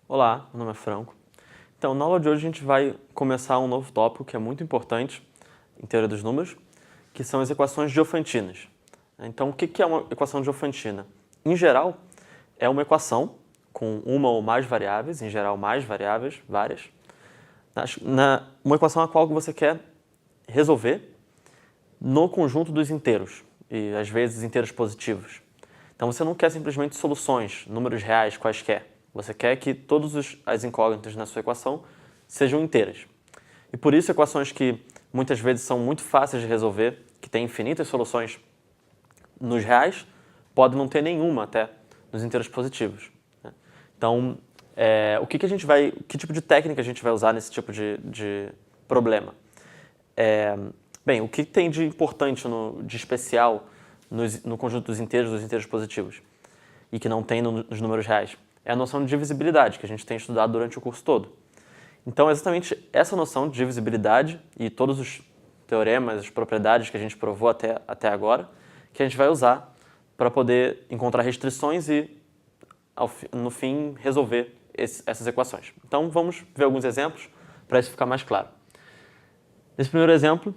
Olá, meu nome é Franco. Então, na aula de hoje a gente vai começar um novo tópico que é muito importante em teoria dos números, que são as equações diofantinas. Então, o que é uma equação diofantina? Em geral, é uma equação com uma ou mais variáveis, em geral mais variáveis, várias, uma equação a qual você quer resolver no conjunto dos inteiros, e às vezes inteiros positivos. Então você não quer simplesmente soluções, números reais quaisquer. Você quer que todas as incógnitas na sua equação sejam inteiras. E por isso equações que muitas vezes são muito fáceis de resolver, que têm infinitas soluções nos reais, podem não ter nenhuma até nos inteiros positivos. Então, que tipo de técnica a gente vai usar nesse tipo de problema? Bem, o que tem de importante, de especial no conjunto dos inteiros positivos e que não tem nos números reais? É a noção de divisibilidade, que a gente tem estudado durante o curso todo. Então, é exatamente essa noção de divisibilidade e todos os teoremas, as propriedades que a gente provou até agora, que a gente vai usar para poder encontrar restrições e, no fim, resolver essas equações. Então, vamos ver alguns exemplos para isso ficar mais claro. Nesse primeiro exemplo,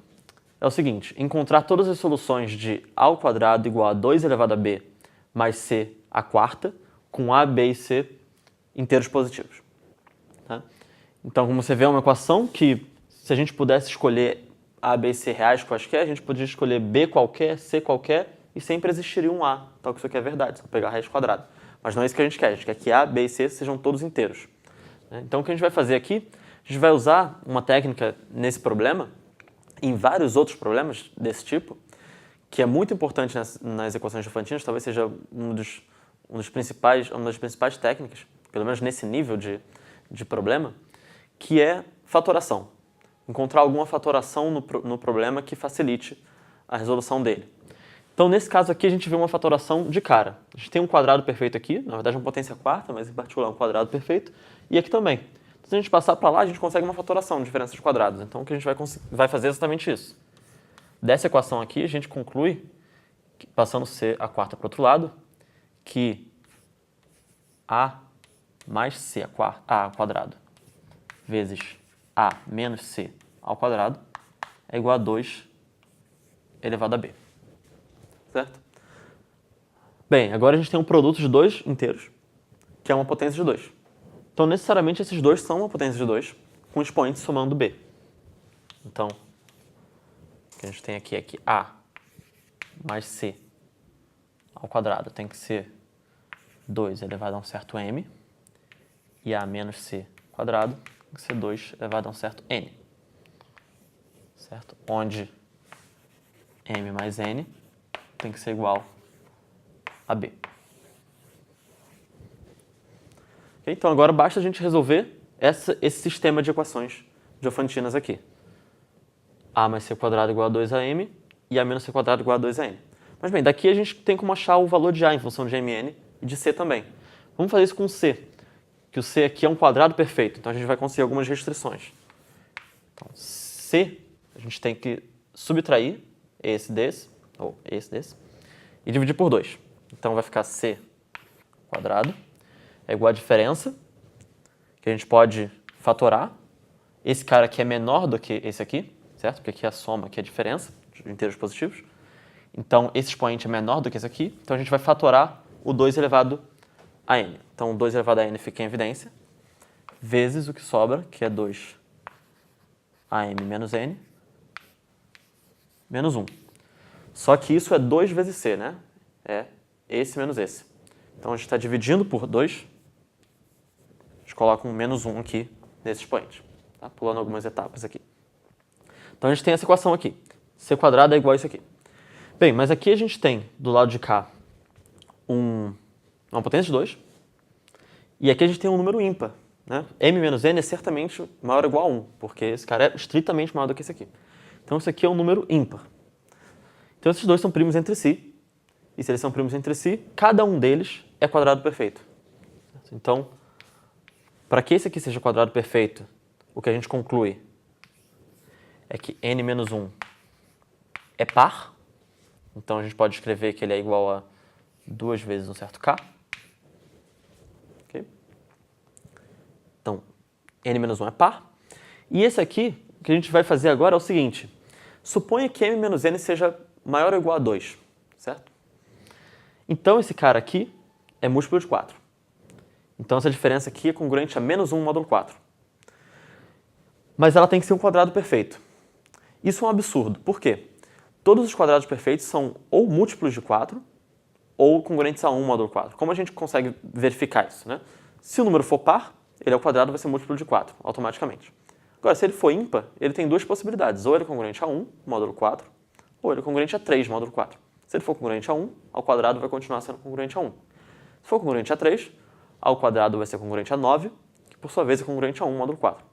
é o seguinte: encontrar todas as soluções de a ao quadrado igual a 2 elevado a b mais c à quarta, com a, b e c inteiros positivos. Tá? Então, como você vê, é uma equação que, se a gente pudesse escolher a, b e c reais quaisquer, a gente poderia escolher b qualquer, c qualquer, e sempre existiria um a, tal que isso aqui é verdade, só pegar a raiz quadrada. Mas não é isso que a gente quer que a, b e c sejam todos inteiros. Então, o que a gente vai fazer aqui, a gente vai usar uma técnica nesse problema, em vários outros problemas desse tipo, que é muito importante nas equações diofantinas, talvez seja uma das principais técnicas, pelo menos nesse nível de problema, que é fatoração. Encontrar alguma fatoração no problema que facilite a resolução dele. Então, nesse caso aqui, a gente vê uma fatoração de cara. A gente tem um quadrado perfeito aqui, na verdade é uma potência quarta, mas em particular é um quadrado perfeito, e aqui também. Se a gente passar para lá, a gente consegue uma fatoração de diferença de quadrados. Então, o que a gente vai fazer é exatamente isso. Dessa equação aqui, a gente conclui, passando c a quarta para o outro lado, que a mais c ao quadrado vezes a menos c ao quadrado é igual a 2 elevado a b. Certo? Bem, agora a gente tem um produto de dois inteiros, que é uma potência de 2. Então, necessariamente, esses dois são uma potência de 2, com expoentes somando b. Então, o que a gente tem aqui é que a mais c ao quadrado tem que ser 2 elevado a um certo m, e a menos c quadrado tem que ser 2 elevado a um certo n. Certo? Onde m mais n tem que ser igual a b. Então, agora basta a gente resolver esse sistema de equações diofantinas aqui. A mais c quadrado igual a 2am e a menos c quadrado igual a 2an. Mas bem, daqui a gente tem como achar o valor de a em função de mn e de c também. Vamos fazer isso com c, que o c aqui é um quadrado perfeito, então a gente vai conseguir algumas restrições. Então, c, a gente tem que subtrair esse desse, e dividir por 2. Então vai ficar c quadrado é igual a diferença, que a gente pode fatorar. Esse cara aqui é menor do que esse aqui, certo? Porque aqui é a soma, aqui é a diferença de inteiros positivos. Então, esse expoente é menor do que esse aqui. Então, a gente vai fatorar o 2 elevado a n. Então, o 2 elevado a n fica em evidência, vezes o que sobra, que é 2am menos n, menos 1. Só que isso é 2 vezes c, né? É esse menos esse. Então, a gente está dividindo por 2. A gente coloca um menos 1 aqui nesse expoente, tá? Pulando algumas etapas aqui. Então, a gente tem essa equação aqui. C quadrado é igual a isso aqui. Bem, mas aqui a gente tem, do lado de cá, uma potência de 2. E aqui a gente tem um número ímpar. Né? M menos n é certamente maior ou igual a 1, porque esse cara é estritamente maior do que esse aqui. Então, isso aqui é um número ímpar. Então, esses dois são primos entre si. E se eles são primos entre si, cada um deles é quadrado perfeito. Então, para que esse aqui seja quadrado perfeito, o que a gente conclui é que n menos 1 é par. Então, a gente pode escrever que ele é igual a 2 vezes um certo k. Okay? n-1 é par. E esse aqui, o que a gente vai fazer agora é o seguinte. Suponha que m menos n seja maior ou igual a 2, certo? Então, esse cara aqui é múltiplo de 4. Então, essa diferença aqui é congruente a menos 1 módulo 4. Mas ela tem que ser um quadrado perfeito. Isso é um absurdo. Por quê? Todos os quadrados perfeitos são ou múltiplos de 4 ou congruentes a 1 módulo 4. Como a gente consegue verificar isso, né? Se o número for par, ele ao quadrado vai ser múltiplo de 4, automaticamente. Agora, se ele for ímpar, ele tem duas possibilidades. Ou ele é congruente a 1 módulo 4, ou ele é congruente a 3 módulo 4. Se ele for congruente a 1, ao quadrado vai continuar sendo congruente a 1. Se for congruente a 3, ao quadrado vai ser congruente a 9, que por sua vez é congruente a 1 módulo 4.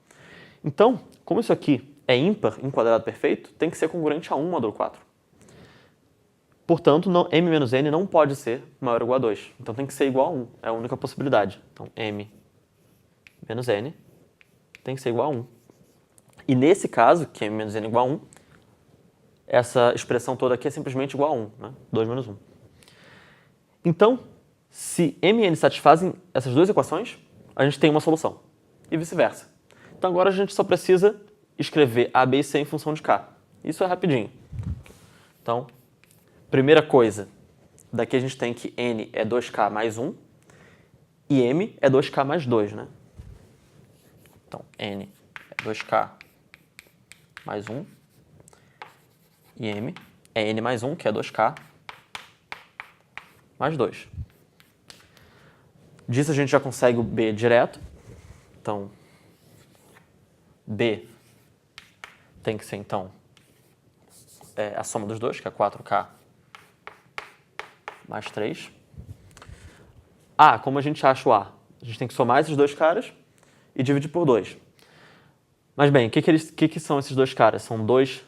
Então, como isso aqui é ímpar em quadrado perfeito, tem que ser congruente a 1 módulo 4. Portanto, m menos n não pode ser maior ou igual a 2. Então tem que ser igual a 1. É a única possibilidade. Então, m menos n tem que ser igual a 1. E nesse caso, que m menos n é igual a 1, essa expressão toda aqui é simplesmente igual a 1. Né? 2 menos 1. Então, se m e n satisfazem essas duas equações, a gente tem uma solução. E vice-versa. Então agora a gente só precisa escrever a, b e c em função de k. Isso é rapidinho. Então, primeira coisa, daqui a gente tem que n é 2k mais 1 e m é 2k mais 2, né? Então, n é 2k mais 1 e m é n mais 1, que é 2k mais 2. Disso a gente já consegue o b direto. Então, b tem que ser, então, a soma dos dois, que é 4k mais 3. Como a gente acha o a? A gente tem que somar esses dois caras e dividir por 2. Mas bem, o que são esses dois caras? São 2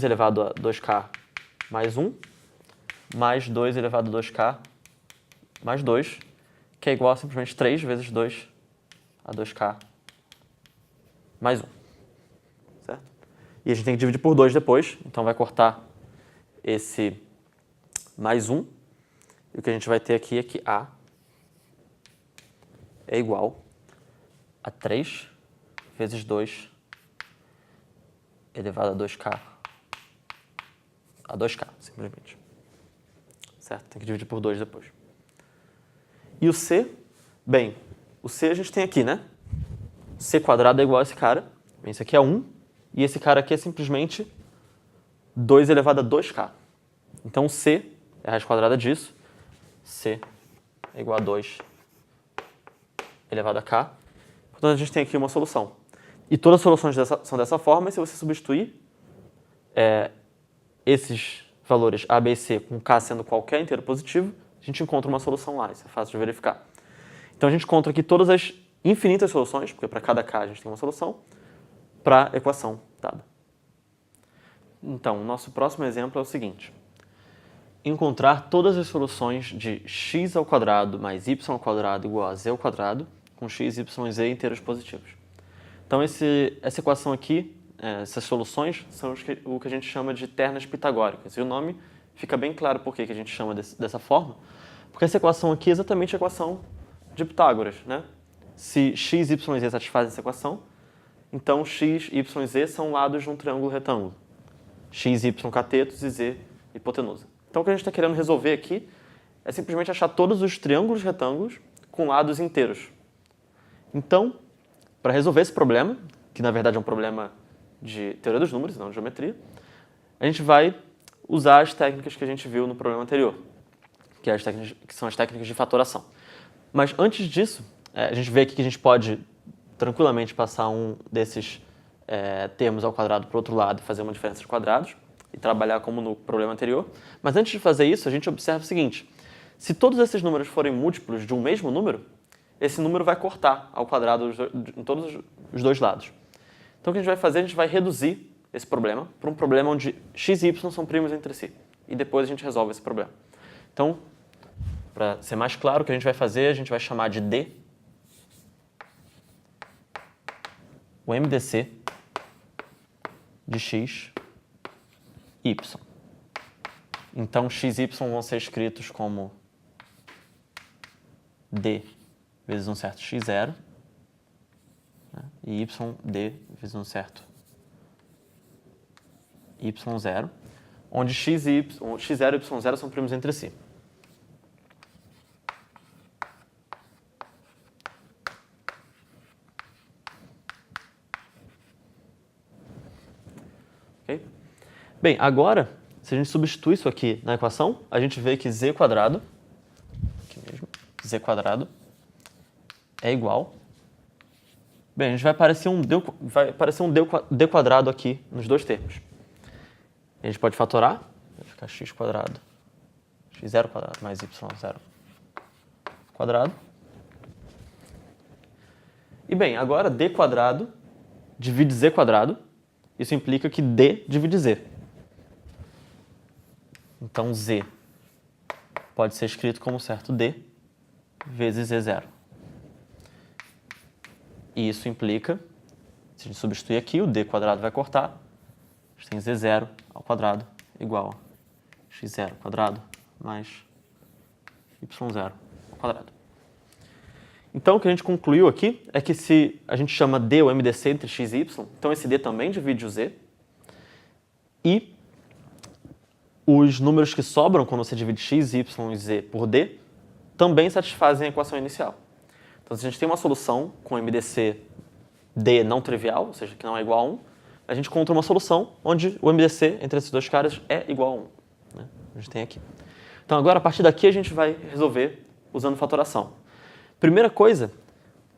elevado a 2k mais 1, mais 2 elevado a 2k mais 2, que é igual a simplesmente 3 vezes 2 a 2k mais 1. Certo? E a gente tem que dividir por 2 depois, então vai cortar esse mais 1. E o que a gente vai ter aqui é que a é igual a 3 vezes 2 elevado a 2k a 2k, simplesmente. Certo? Tem que dividir por 2 depois. E o c? Bem, o c a gente tem aqui, né? C quadrado é igual a esse cara. Esse aqui é 1. E esse cara aqui é simplesmente 2 elevado a 2k. Então, c é a raiz quadrada disso. C é igual a 2 elevado a k. Portanto, a gente tem aqui uma solução. E todas as soluções são dessa forma, e se você substituir esses valores a, b e c com k sendo qualquer inteiro positivo, a gente encontra uma solução lá. Isso é fácil de verificar. Então, a gente encontra aqui todas as infinitas soluções, porque para cada k a gente tem uma solução, para a equação dada. Então, o nosso próximo exemplo é o seguinte. Encontrar todas as soluções de x ao quadrado mais y ao quadrado igual a z ao quadrado, com x, y e z inteiros positivos. Então, essa equação aqui, essas soluções, são o que a gente chama de ternas pitagóricas. E o nome fica bem claro por que a gente chama dessa forma, porque essa equação aqui é exatamente a equação de Pitágoras, né? Se x, y e z satisfazem essa equação, então x, y e z são lados de um triângulo retângulo. X, y catetos e z hipotenusa. Então, o que a gente está querendo resolver aqui é simplesmente achar todos os triângulos retângulos com lados inteiros. Então, para resolver esse problema, que na verdade é um problema de teoria dos números, não de geometria, a gente vai usar as técnicas que a gente viu no problema anterior, que são as técnicas de fatoração. Mas antes disso, a gente vê aqui que a gente pode tranquilamente passar um desses termos ao quadrado para o outro lado e fazer uma diferença de quadrados e trabalhar como no problema anterior. Mas antes de fazer isso, a gente observa o seguinte. Se todos esses números forem múltiplos de um mesmo número, esse número vai cortar ao quadrado em todos os dois lados. Então, o que a gente vai fazer? A gente vai reduzir esse problema para um problema onde x e y são primos entre si. E depois a gente resolve esse problema. Então, para ser mais claro, o que a gente vai fazer, a gente vai chamar de D o MDC de x, y. Então, x e y vão ser escritos como D vezes um certo x0, né? E yd vezes 1 certo y0, onde x0 e y0 são primos entre si. Okay? Bem, agora, se a gente substituir isso aqui na equação, a gente vê que z², aqui mesmo, z² é igual. Bem, a gente vai aparecer um d² aqui nos dois termos. A gente pode fatorar, vai ficar x² mais y0². E bem, agora d² divide z², isso implica que d divide z. Então z pode ser escrito como certo d vezes z0. E isso implica, se a gente substituir aqui, o d² vai cortar, a gente tem z0² igual a x0² mais y0². Então, o que a gente concluiu aqui é que se a gente chama d o MDC entre x e y, então esse d também divide o z. E os números que sobram quando você divide x, y e z por d também satisfazem a equação inicial. Então, se a gente tem uma solução com MDC d não trivial, ou seja, que não é igual a 1, a gente encontra uma solução onde o MDC entre esses dois caras é igual a 1. Né? A gente tem aqui. Então, agora, a partir daqui, a gente vai resolver usando fatoração. Primeira coisa,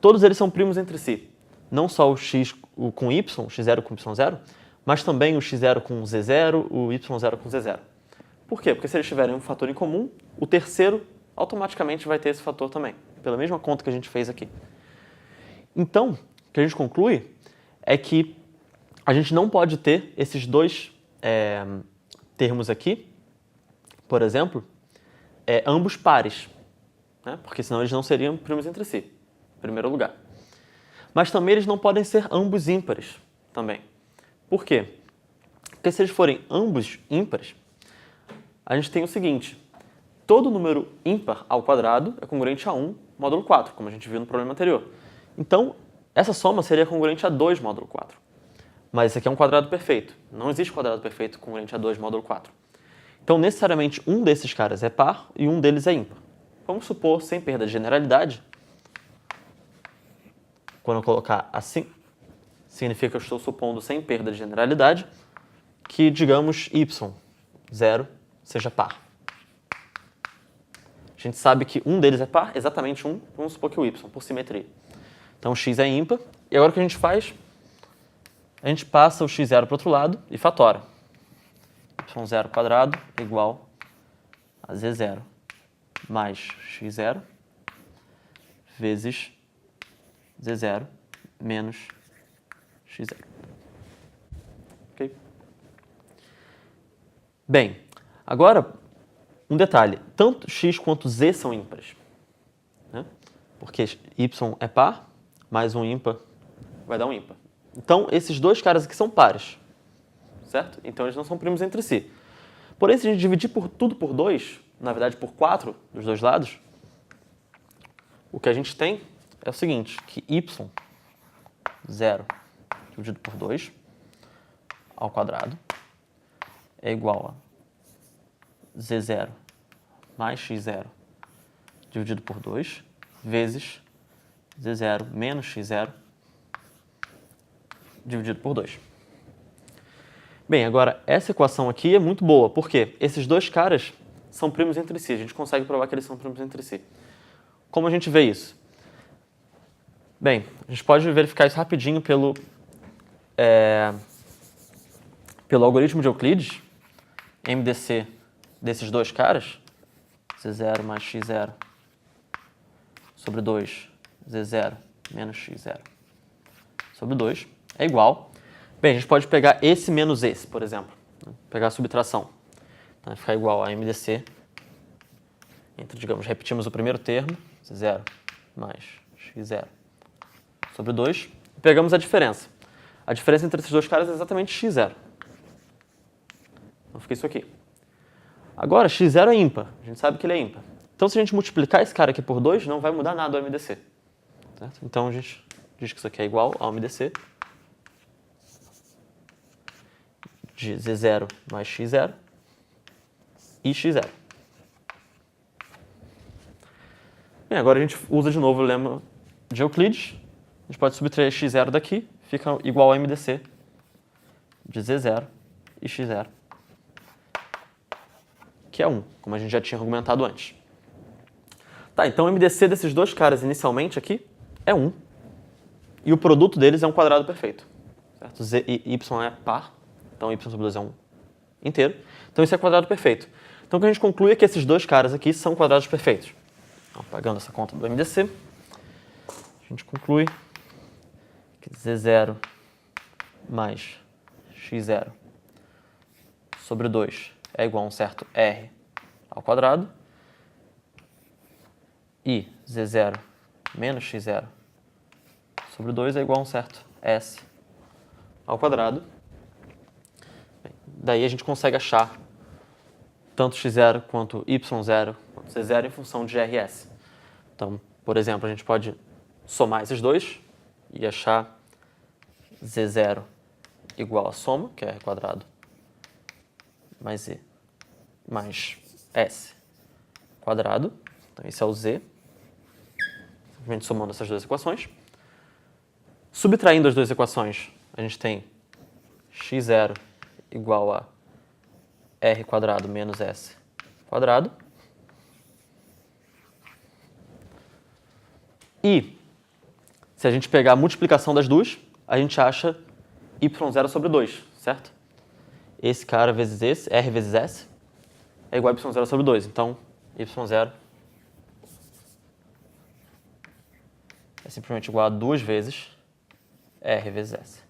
todos eles são primos entre si. Não só o x com y, o x0 com y0, mas também o x0 com z0, o y0 com z0. Por quê? Porque se eles tiverem um fator em comum, o terceiro automaticamente vai ter esse fator também, pela mesma conta que a gente fez aqui. Então, o que a gente conclui é que a gente não pode ter esses dois termos aqui, por exemplo, ambos pares, né? Porque senão eles não seriam primos entre si, em primeiro lugar. Mas também eles não podem ser ambos ímpares também. Por quê? Porque se eles forem ambos ímpares, a gente tem o seguinte: todo número ímpar ao quadrado é congruente a 1 módulo 4, como a gente viu no problema anterior. Então, essa soma seria congruente a 2 módulo 4. Mas esse aqui é um quadrado perfeito. Não existe quadrado perfeito congruente a 2 módulo 4. Então, necessariamente, um desses caras é par e um deles é ímpar. Vamos supor, sem perda de generalidade, quando eu colocar assim, significa que eu estou supondo sem perda de generalidade que, digamos, y0 seja par. A gente sabe que um deles é par, exatamente um, vamos supor que o y, por simetria. Então, x é ímpar, e agora o que a gente faz? A gente passa o x0 para o outro lado e fatora. y0² é igual a z0 mais x0 vezes z0 menos x0. Ok? Bem, agora, um detalhe. Tanto x quanto z são ímpares. Né? Porque y é par, mais um ímpar vai dar um ímpar. Então, esses dois caras aqui são pares. Certo? Então, eles não são primos entre si. Porém, se a gente dividir tudo por 2, na verdade por 4 dos dois lados, o que a gente tem é o seguinte, que y0 dividido por 2 ao quadrado é igual a z0 mais x0 dividido por 2 vezes z0 menos x0 dividido por 2. Bem, agora, essa equação aqui é muito boa, porque esses dois caras são primos entre si. A gente consegue provar que eles são primos entre si. Como a gente vê isso? Bem, a gente pode verificar isso rapidinho pelo algoritmo de Euclides, MDC desses dois caras, z0 mais x0 sobre 2, z0 menos x0 sobre 2, é igual. Bem, a gente pode pegar esse menos esse, por exemplo, né? Pegar a subtração. Então, vai ficar igual a MDC entre, digamos, repetimos o primeiro termo, z0 mais x0 sobre 2, e pegamos a diferença. A diferença entre esses dois caras é exatamente x0. Então, fica isso aqui. Agora, x0 é ímpar. A gente sabe que ele é ímpar. Então, se a gente multiplicar esse cara aqui por 2, não vai mudar nada o MDC. Certo? Então, a gente diz que isso aqui é igual ao MDC de Z0 mais X0 e X0. Bem, agora a gente usa de novo o lema de Euclides. A gente pode subtrair X0 daqui, fica igual ao MDC de Z0 e X0, que é 1, como a gente já tinha argumentado antes. Tá, então o MDC desses dois caras inicialmente aqui é 1, e o produto deles é um quadrado perfeito. Certo? Z e Y é par, então y sobre 2 é 1 inteiro. Então isso é quadrado perfeito. Então o que a gente conclui é que esses dois caras aqui são quadrados perfeitos. Então, pagando essa conta do MDC, a gente conclui que Z0 mais X0 sobre 2 é igual a um certo R ao quadrado, e Z0 menos X0 sobre 2 é igual a um certo S ao quadrado. Bem, daí a gente consegue achar tanto X0 quanto Y0 quanto Z0 em função de RS. Então, por exemplo, a gente pode somar esses dois e achar Z0 igual a soma, que é R quadrado, mais Z, mais S quadrado. Então, esse é o Z. Simplesmente somando essas duas equações. Subtraindo as duas equações, a gente tem X0 igual a R quadrado menos S quadrado. E, se a gente pegar a multiplicação das duas, a gente acha Y0 sobre 2, certo? Esse cara vezes esse, R vezes S, é igual a Y0 sobre 2. Então, Y0 é simplesmente igual a 2 vezes R vezes S.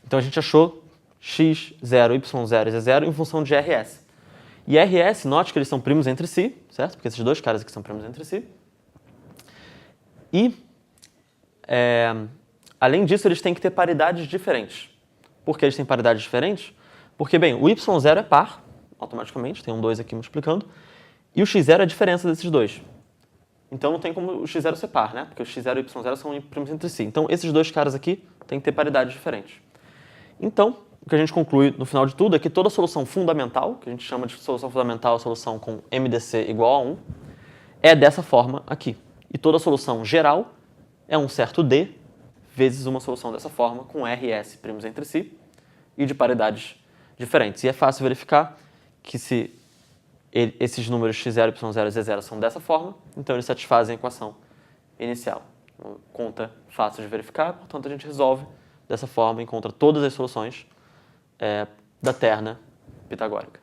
Então, a gente achou X0, Y0 e Z0 em função de RS. E RS, note que eles são primos entre si, certo? Porque esses dois caras aqui são primos entre si. E, além disso, eles têm que ter paridades diferentes. Por que eles têm paridades diferentes? Porque, bem, o Y0 é par, automaticamente, tem um 2 aqui multiplicando, e o X0 é a diferença desses dois. Então, não tem como o X0 ser par, né? Porque o X0 e o Y0 são primos entre si. Então, esses dois caras aqui têm que ter paridades diferentes. Então, o que a gente conclui no final de tudo é que toda solução fundamental, que a gente chama de solução fundamental, a solução com MDC igual a 1, é dessa forma aqui. E toda solução geral é um certo D vezes uma solução dessa forma, com R e S primos entre si e de paridades diferentes. E é fácil verificar que se esses números x0, y0 e z0 são dessa forma, então eles satisfazem a equação inicial. Uma conta fácil de verificar, portanto a gente resolve dessa forma, encontra todas as soluções da terna pitagórica.